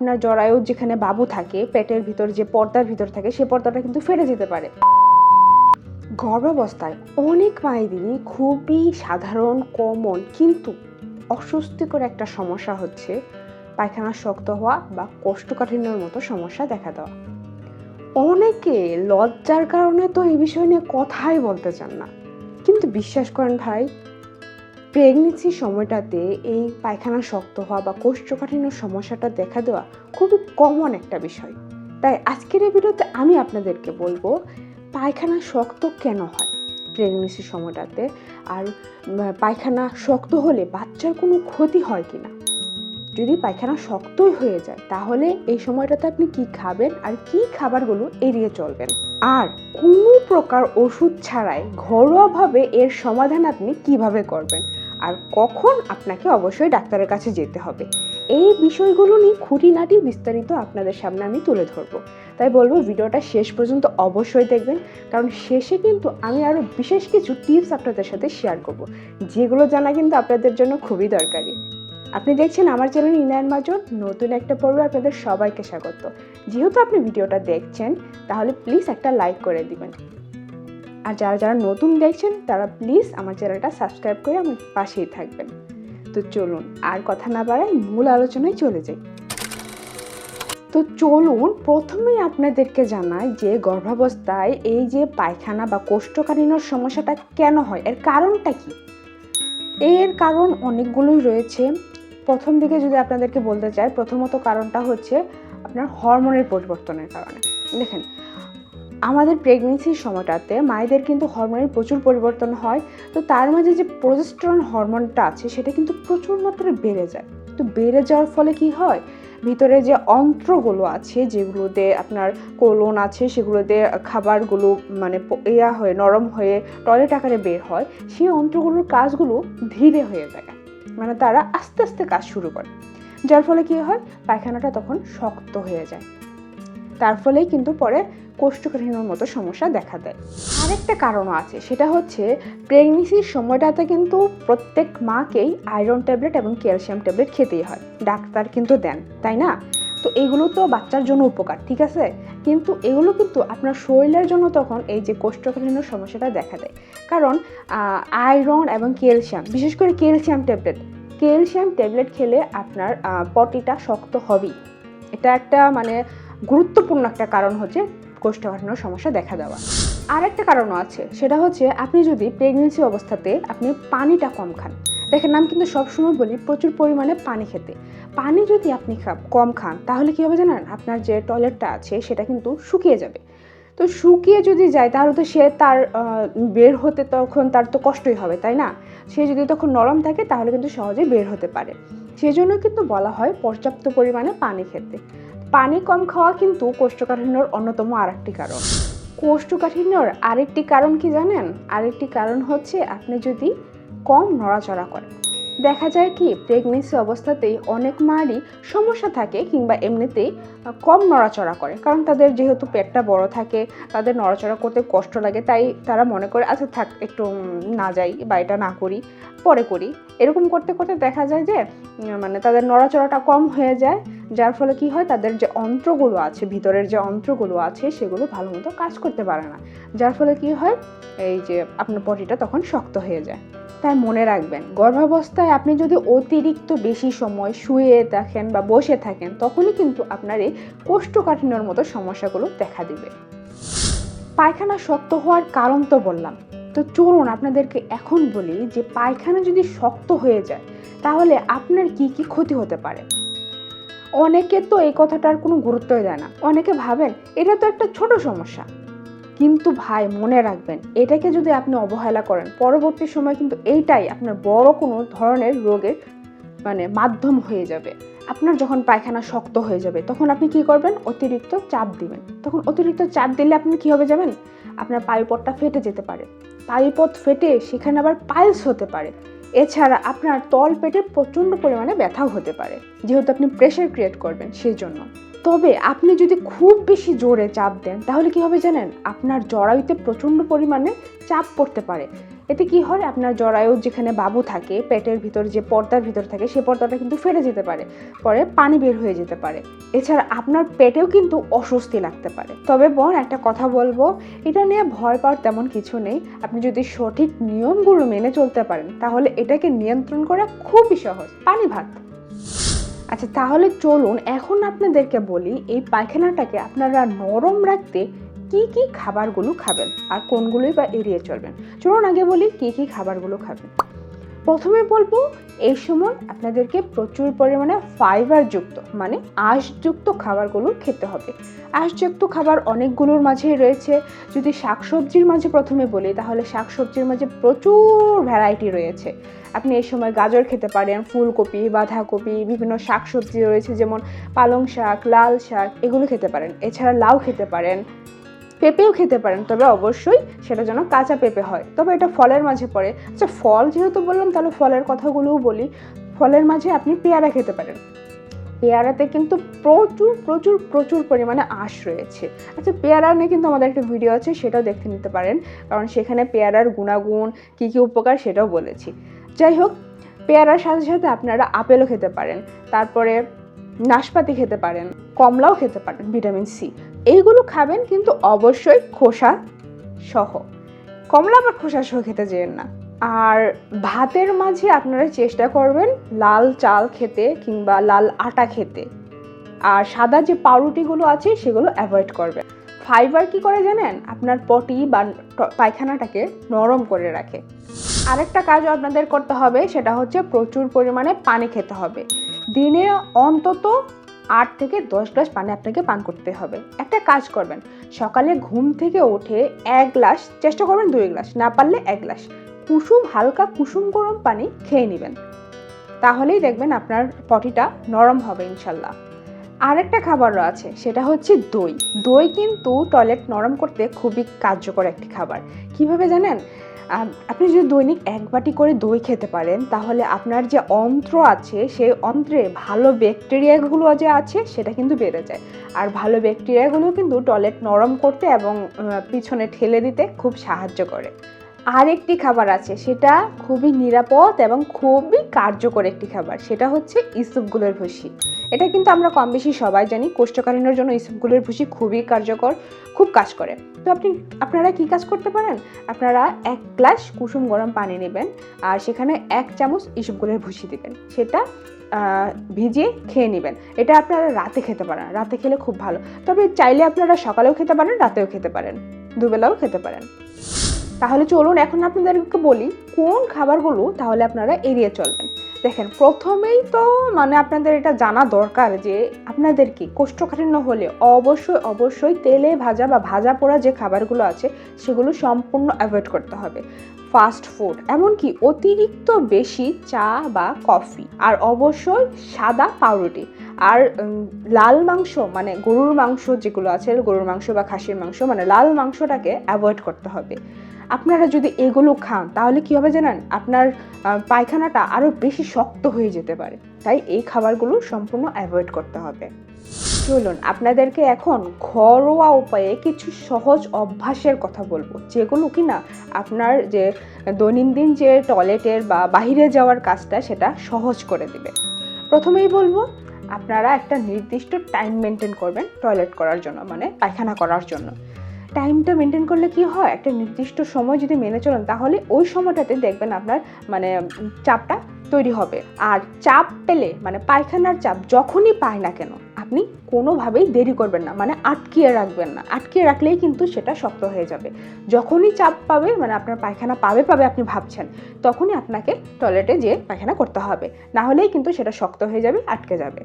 আপনার জরায়ু যেখানে বাবু থাকে, পেটের ভিতর যে পর্দার ভিতর থাকে, সে পর্দাটা কিন্তু ফেটে যেতে পারে। গর্ভাবস্থায় অনেক মায়েদেরই খুবই সাধারণ, কমন কিন্তু অস্বস্তিকর একটা সমস্যা হচ্ছে পায়খানা শক্ত হওয়া বা কোষ্ঠকাঠিন্যর মতো সমস্যা দেখা দেওয়া। অনেকে লজ্জার কারণে তো এই বিষয় নিয়ে কথাই বলতে চান না, কিন্তু বিশ্বাস করেন ভাই, প্রেগনেন্সির সময়টাতে এই পায়খানা শক্ত হওয়া বা কোষ্ঠকাঠিন্যর সমস্যাটা দেখা দেওয়া খুবই কমন একটা বিষয়। তাই আজকের এই ভিডিওতে আমি আপনাদেরকে বলবো পায়খানা শক্ত কেন হয় প্রেগনেন্সির সময়টাতে, আর পায়খানা শক্ত হলে বাচ্চার কোনো ক্ষতি হয় কিনা। যদি পায়খানা শক্তই হয়ে যায় তাহলে এই সময়টাতে আপনি কি খাবেন আর কি খাবারগুলো এড়িয়ে চলবেন, আর কোনো প্রকার ওষুধ ছাড়াই ঘরোয়াভাবে এর সমাধান আপনি কিভাবে করবেন, আর কখন আপনাকে অবশ্যই ডাক্তারের কাছে যেতে হবে। এই বিষয়গুলো নিয়ে খুঁটিনাটি বিস্তারিত আপনাদের সামনে আমি তুলে ধরবো। তাই বলবো ভিডিওটা শেষ পর্যন্ত অবশ্যই দেখবেন, কারণ শেষে কিন্তু আমি আরও বিশেষ কিছু টিপস আপনাদের সাথে শেয়ার করব, যেগুলো জানা কিন্তু আপনাদের জন্য খুবই দরকারি। আপনি দেখছেন আমার চ্যানেল ইনায়ন মাজন, নতুন একটা পর্বে আপনাদের সবাইকে স্বাগত। যেহেতু আপনি ভিডিওটা দেখছেন তাহলে প্লিজ একটা লাইক করে দিবেন, আর যারা যারা নতুন দেখছেন তারা প্লিজ আমার চ্যানেলটা সাবস্ক্রাইব করে আমার পাশেই থাকবেন। তো চলুন আর কথা না বাড়াই মূল আলোচনায় চলে যাই। তো চলুন প্রথমেই আপনাদেরকে জানাই যে গর্ভাবস্থায় এই যে পায়খানা বা কোষ্ঠকাঠিন্যর সমস্যাটা কেন হয়, এর কারণটা কি। এর কারণ অনেকগুলোই রয়েছে। প্রথম দিকে যদি আপনাদেরকে বলতে চাই, প্রথমত কারণটা হচ্ছে আপনার হরমোনের পরিবর্তনের কারণে। দেখেন, আমাদের প্রেগনেন্সির সময়টাতে মায়েদের কিন্তু হরমোনের প্রচুর পরিবর্তন হয়। তো তার মাঝে যে প্রোজেস্টেরন হরমোনটা আছে সেটা কিন্তু প্রচুর মাত্রায় বেড়ে যায়। তো বেড়ে যাওয়ার ফলে কি হয়, ভিতরে যে অন্ত্রগুলো আছে যেগুলোতে আপনার কোলন আছে, সেগুলোতে খাবারগুলো মানে হয়ে নরম হয়ে টয়লেট আকারে বের হয়, সেই অন্ত্রগুলোর কাজগুলো ধীরে হয়ে যায়, মানে তারা আস্তে আস্তে কাজ শুরু করে, যার ফলে কি হয় পায়খানাটা তখন শক্ত হয়ে যায়। তার ফলেই কিন্তু পরে কোষ্ঠকাঠিন্যর মতো সমস্যা দেখা দেয়। আরেকটা কারণও আছে, সেটা হচ্ছে প্রেগনেন্সির সময়টাতে কিন্তু প্রত্যেক মাকেই আয়রন ট্যাবলেট এবং ক্যালসিয়াম ট্যাবলেট খেতেই হয়, ডাক্তার কিন্তু দেন, তাই না। তো এগুলো তো বাচ্চার জন্য উপকার, ঠিক আছে, কিন্তু এগুলো কিন্তু আপনার শরীরের জন্য তখন এই যে কোষ্ঠকাঠিন্যর সমস্যাটা দেখা দেয়। কারণ আয়রন এবং ক্যালসিয়াম, বিশেষ করে ক্যালসিয়াম ট্যাবলেট খেলে আপনার পটিটা শক্ত হবেই। এটা একটা মানে গুরুত্বপূর্ণ একটা কারণ হচ্ছে কোষ্ঠকাঠিন্যর সমস্যা দেখা দেওয়া। আর একটা কারণও আছে, সেটা হচ্ছে আপনি যদি প্রেগনেন্সি অবস্থাতে আপনি পানিটা কম খান। দেখেন, আমি কিন্তু সবসময় বলি প্রচুর পরিমাণে পানি খেতে। পানি যদি আপনি কম খান তাহলে কী হবে জানেন, আপনার যে টয়লেটটা আছে সেটা কিন্তু শুকিয়ে যাবে। তো শুকিয়ে যদি যায় তাহলে তো সে তার বের হতে তখন তার তো কষ্টই হবে, তাই না। সে যদি তখন নরম থাকে তাহলে কিন্তু সহজে বের হতে পারে। সেজন্য কিন্তু বলা হয় পর্যাপ্ত পরিমাণে পানি খেতে। পানি কম খাওয়া কিন্তু কোষ্ঠকাঠিন্যর অন্যতম আরেকটি কারণ। কোষ্ঠকাঠিন্যর আরেকটি কারণ কি জানেন, আরেকটি কারণ হচ্ছে আপনি যদি কম নড়াচড়া করেন। দেখা যায় কি প্রেগনেন্সি অবস্থাতেই অনেক মায়েরই সমস্যা থাকে কিংবা এমনিতেই কম নড়াচড়া করে, কারণ তাদের যেহেতু পেটটা বড় থাকে তাদের নড়াচড়া করতে কষ্ট লাগে, তাই তারা মনে করে আচ্ছা থাক একটু না যাই বা এটা না করি, পরে করি। এরকম করতে করতে দেখা যায় যে মানে তাদের নড়াচড়াটা কম হয়ে যায়, যার ফলে কি হয় তাদের যে অন্ত্রগুলো আছে, ভিতরের যে অন্ত্রগুলো আছে সেগুলো ভালো মতো কাজ করতে পারে না, যার ফলে কি হয় এই যে আপনার পটিটা তখন শক্ত হয়ে যায়। তাই মনে রাখবেন, গর্ভাবস্থায় আপনি যদি অতিরিক্ত বেশি সময় শুয়ে থাকেন বা বসে থাকেন তখনই কিন্তু আপনার এই কোষ্ঠকাঠিন্যর মতো সমস্যাগুলো দেখা দিবে। পায়খানা শক্ত হওয়ার কারণ তো বললাম, তো চলুন আপনাদেরকে এখন বলি যে পায়খানা যদি শক্ত হয়ে যায় তাহলে আপনার কি কি ক্ষতি হতে পারে। অনেকে তো এই কথাটার কোনো গুরুত্বই দেয় না, অনেকে ভাবেন এটা তো একটা ছোট সমস্যা, কিন্তু ভাই মনে রাখবেন এটাকে যদি আপনি অবহেলা করেন পরবর্তী সময় কিন্তু এইটাই আপনার বড় কোনো ধরনের রোগের মানে মাধ্যম হয়ে যাবে। আপনার যখন পায়খানা শক্ত হয়ে যাবে তখন আপনি কি করবেন, অতিরিক্ত চাপ দিবেন। তখন অতিরিক্ত চাপ দিলে আপনি কি হবে জানেন, আপনার পায়ুপথটা ফেটে যেতে পারে, পায়ুপথ ফেটে সেখানে আবার পাইলস হতে পারে। এছাড়া আপনার তল পেটে প্রচণ্ড পরিমাণে ব্যথাও হতে পারে, যেহেতু আপনি প্রেশার ক্রিয়েট করবেন সেই জন্য। তবে আপনি যদি খুব বেশি জোরে চাপ দেন তাহলে কি হবে জানেন, আপনার জরায়ুতে প্রচণ্ড পরিমাণে চাপ পড়তে পারে। এতে কি হয়, আপনার জরায়ু যেখানে বাবু থাকে, পেটের ভিতর যে পর্দার ভিতর থাকে, সেই পর্দাটা কিন্তু ফেটে যেতে পারে, পরে পানি বের হয়ে যেতে পারে। এছাড়া আপনার পেটেও কিন্তু অস্বস্তি লাগতে পারে। তবে বোন, একটা কথা বলবো, এটা নিয়ে ভয় পাওয়ার তেমন কিছু নেই। আপনি যদি সঠিক নিয়মগুলো মেনে চলতে পারেন তাহলে এটাকে নিয়ন্ত্রণ করা খুবই সহজ। পানি ভাত। আচ্ছা, তাহলে চলুন এখন আপনাদেরকে বলি এই পায়খানাটাকে আপনারা নরম রাখতে কি কি খাবারগুলো খাবেন আর কোনগুলোই বা এড়িয়ে চলবেন। চলুন আগে বলি কি কি খাবারগুলো খাবেন। প্রথমে বলবো, এই সময় আপনাদেরকে প্রচুর পরিমাণে ফাইবারযুক্ত মানে আঁশযুক্ত খাবারগুলো খেতে হবে। আঁশযুক্ত খাবার অনেকগুলোর মাঝেই রয়েছে। যদি শাকসবজির মাঝে প্রথমে বলি, তাহলে শাকসবজির মাঝে প্রচুর ভ্যারাইটি রয়েছে। আপনি এই সময় গাজর খেতে পারেন, ফুলকপি, বাঁধাকপি, বিভিন্ন শাকসবজি রয়েছে যেমন পালং শাক, লাল শাক, এগুলো খেতে পারেন। এছাড়া লাউ খেতে পারেন, পেঁপেও খেতে পারেন, তবে অবশ্যই সেটা যেন কাঁচা পেঁপে হয়, তবে এটা ফলের মাঝে পড়ে। আচ্ছা, ফল যেহেতু বললাম তাহলে ফলের কথাগুলোও বলি। ফলের মাঝে আপনি পেয়ারা খেতে পারেন। পেয়ারাতে কিন্তু প্রচুর প্রচুর প্রচুর পরিমাণে আঁশ রয়েছে। আচ্ছা, পেয়ারা নিয়ে কিন্তু আমাদের একটা ভিডিও আছে, সেটাও দেখতে নিতে পারেন, কারণ সেখানে পেয়ারার গুণাগুণ কী কী উপকার সেটাও বলেছি। যাই হোক, পেয়ারার সাথে সাথে আপনারা আপেলও খেতে পারেন, তারপরে নাশপাতি খেতে পারেন, কমলাও খেতে পারেন, ভিটামিন সি। এইগুলো খাবেন কিন্তু অবশ্যই খোসা সহ। কমলা আবার খোসা সহ খেতে যেন না। আর ভাতের মাঝে আপনারা চেষ্টা করবেন লাল চাল খেতে কিংবা লাল আটা খেতে। আর সাদা যে পাউরুটিগুলো আছে সেগুলো অ্যাভয়েড করবেন। ফাইবার কি করে জানেন? আপনার পটি বা পায়খানাটাকে নরম করে রাখে। আরেকটা কাজ আপনাদের করতে হবে, সেটা হচ্ছে প্রচুর পরিমাণে পানি খেতে হবে। দিনে অন্তত 8 থেকে 10 গ্লাস পানি আপনাকে পান করতে হবে। একটা কাজ করবেন, সকালে ঘুম থেকে উঠে 1 গ্লাস, চেষ্টা করবেন 2 গ্লাস, না পারলে 1 গ্লাস হালকা কুসুম গরম পানি খেয়ে নেবেন। তাহলেই দেখবেন আপনার পটিটা নরম হবে ইনশাল্লাহ। আরেকটা খাবারও আছে, সেটা হচ্ছে দই। দই কিন্তু টয়লেট নরম করতে খুবই কার্যকর একটি খাবার। কিভাবে জানেন? আপনি যদি দৈনিক 1 বাটি করে দই খেতে পারেন, তাহলে আপনার যে অন্ত্র আছে সেই অন্ত্রে ভালো ব্যাকটেরিয়াগুলো যে আছে সেটা কিন্তু বেড়ে যায়। আর ভালো ব্যাকটেরিয়াগুলো কিন্তু টয়লেট নরম করতে এবং পিছনে ঠেলে দিতে খুব সাহায্য করে। আরেকটি খাবার আছে, সেটা খুবই নিরাপদ এবং খুবই কার্যকর একটি খাবার, সেটা হচ্ছে ইসবগুলের ভুসি। এটা কিন্তু আমরা কম বেশি সবাই জানি, কোষ্ঠকাঠিন্যের জন্য ইসবগুলের ভুসি খুবই কার্যকর, খুব কাজ করে। তো আপনারা কি কাজ করতে পারেন? আপনারা 1 গ্লাস কুসুম গরম পানি নেবেন আর সেখানে 1 চামচ ইসবগুলের ভুসি দিবেন, সেটা ভিজিয়ে খেয়ে নেবেন। এটা আপনারা রাতে খেতে পারেন, রাতে খেলে খুব ভালো। তবে চাইলে আপনারা সকালেও খেতে পারেন, রাতেও খেতে পারেন, দুবেলাও খেতে পারেন। তাহলে চলুন এখন আপনাদেরকে বলি কোন খাবারগুলো তাহলে আপনারা এড়িয়ে চলবেন। দেখেন, প্রথমেই তো আপনাদের এটা জানা দরকার যে আপনাদের কি কোষ্ঠকাঠিন্য হলে অবশ্যই তেলে ভাজা বা ভাজা পোড়া যে খাবারগুলো আছে সেগুলো সম্পূর্ণ অ্যাভয়েড করতে হবে। ফাস্ট ফুড, এমনকি অতিরিক্ত বেশি চা বা কফি, আর অবশ্যই সাদা পাউরুটি, আর লাল মাংস গরুর মাংস যেগুলো আছে, গরুর মাংস বা খাসির মাংস লাল মাংসটাকে অ্যাভয়েড করতে হবে। আপনারা যদি এগুলো খান তাহলে কি হবে জানেন? আপনার পায়খানাটা আরও বেশি শক্ত হয়ে যেতে পারে। তাই এই খাবারগুলো সম্পূর্ণ অ্যাভয়েড করতে হবে। চলুন আপনাদেরকে এখন ঘরোয়া উপায়ে কিছু সহজ অভ্যাসের কথা বলবো, যেগুলো কিনা আপনার যে দৈনন্দিন যে টয়লেটের বা বাহিরে যাওয়ার কাজটা সেটা সহজ করে দেবে। প্রথমেই বলবো, আপনারা একটা নির্দিষ্ট টাইম মেনটেন করবেন টয়লেট করার জন্য, পায়খানা করার জন্য। টাইমটা মেনটেন করলে কি হয়, একটা নির্দিষ্ট সময় যদি মেনে চলেন তাহলে ওই সময়টাতে দেখবেন আপনার চাপটা তৈরি হবে। আর চাপ পেলে পায়খানার চাপ যখনই পায় না কেন, আপনি কোনোভাবেই দেরি করবেন না, আটকিয়ে রাখবেন না। আটকিয়ে রাখলেই কিন্তু সেটা শক্ত হয়ে যাবে। যখনই চাপ পাবে, আপনার পায়খানা পাবে আপনি ভাবছেন, তখনই আপনাকে টয়লেটে যেয়ে পায়খানা করতে হবে, না হলেই কিন্তু সেটা শক্ত হয়ে যাবে, আটকে যাবে।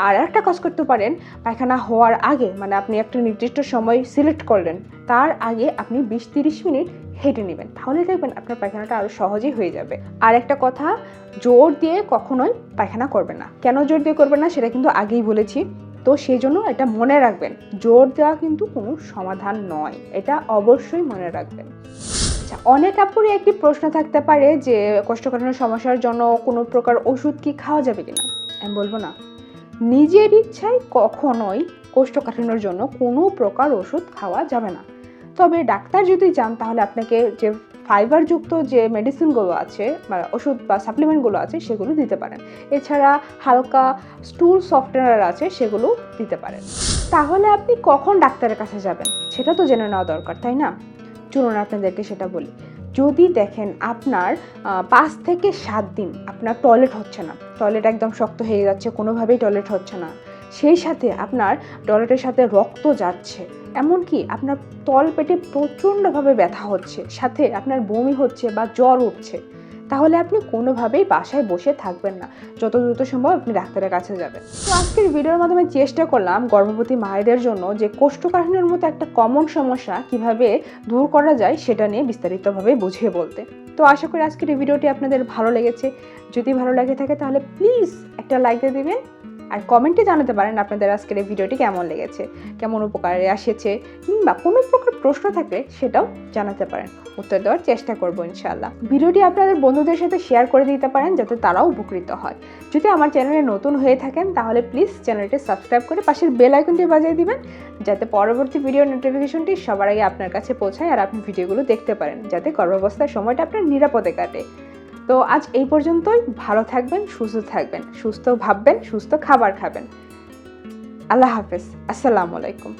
আর একটা কাজ করতে পারেন, পায়খানা হওয়ার আগে আপনি একটা নির্দিষ্ট সময় সিলেক্ট করলেন, তার আগে আপনি 20-30 মিনিট হেঁটে নেবেন, তাহলে দেখবেন আপনার পায়খানাটা আরও সহজেই হয়ে যাবে। আর একটা কথা, জোর দিয়ে কখনোই পায়খানা করবেন না। কেন জোর দিয়ে করবেন না সেটা কিন্তু আগেই বলেছি, তো সেই জন্য এটা মনে রাখবেন, জোর দেওয়া কিন্তু কোনো সমাধান নয়, এটা অবশ্যই মনে রাখবেন। আচ্ছা, অনেক আপুরই একটি প্রশ্ন থাকতে পারে যে কোষ্ঠকাঠিন্য সমস্যার জন্য কোনো প্রকার ওষুধ কি খাওয়া যাবে কিনা। আমি বলবো না, নিজের ইচ্ছায় কখনোই কোষ্ঠকাঠিন্যর জন্য কোনো প্রকার ওষুধ খাওয়া যাবে না। তবে ডাক্তার যদি চান তাহলে আপনাকে যে ফাইবারযুক্ত যে মেডিসিনগুলো আছে বা ওষুধ বা সাপ্লিমেন্টগুলো আছে সেগুলো দিতে পারেন। এছাড়া হালকা স্টুল সফটওয়্যার আছে সেগুলো দিতে পারেন। তাহলে আপনি কখন ডাক্তারের কাছে যাবেন সেটা তো জেনে নেওয়া দরকার, তাই না? চলুন আপনাদেরকে সেটা বলি। যদি দেখেন আপনার 5 থেকে 7 দিন আপনার টয়লেট হচ্ছে না, টয়লেট একদম শক্ত হয়ে যাচ্ছে, কোনোভাবেই টয়লেট হচ্ছে না, সেই সাথে আপনার টয়লেটের সাথে রক্ত যাচ্ছে, এমনকি আপনার তলপেটে প্রচণ্ডভাবে ব্যথা হচ্ছে, সাথে আপনার বমি হচ্ছে বা জ্বর উঠছে, তাহলে আপনি কোনোভাবেই বাসায় বসে থাকবেন না, যত দ্রুত সম্ভব আপনি ডাক্তারের কাছে যাবেন। তো আজকের ভিডিওর মাধ্যমে চেষ্টা করলাম গর্ভবতী মায়েদের জন্য যে কোষ্ঠকাঠিন্যের মতো একটা কমন সমস্যা কিভাবে দূর করা যায় সেটা নিয়ে বিস্তারিতভাবে বুঝিয়ে বলতে। তো আশা করি আজকের এই ভিডিওটি আপনাদের ভালো লেগেছে। যদি ভালো লাগে থাকে তাহলে প্লিজ একটা লাইক দিয়ে দিবেন, আর কমেন্টে জানাতে পারেন আপনাদের আজকের এই ভিডিওটি কেমন লেগেছে, কেমন উপকারে আসেছে, কিংবা কোনো প্রকার প্রশ্ন থাকলে সেটাও জানাতে পারেন, উত্তর দেওয়ার চেষ্টা করবো ইনশাআল্লাহ। ভিডিওটি আপনাদের বন্ধুদের সাথে শেয়ার করে দিতে পারেন যাতে তারাও উপকৃত হয়। যদি আমার চ্যানেলে নতুন হয়ে থাকেন তাহলে প্লিজ চ্যানেলটি সাবস্ক্রাইব করে পাশের বেল আইকনটি বাজিয়ে দিবেন, যাতে পরবর্তী ভিডিও নোটিফিকেশনটি সবার আগে আপনার কাছে পৌঁছায় আর আপনি ভিডিওগুলো দেখতে পারেন, যাতে গর্ভাবস্থার সময়টা আপনার নিরাপদে কাটে। তো আজ এই পর্যন্তই। ভালো থাকবেন, সুস্থ থাকবেন, সুস্থ ভাববেন, সুস্থ খাবার খাবেন। আল্লাহ হাফেজ, আসসালামু আলাইকুম।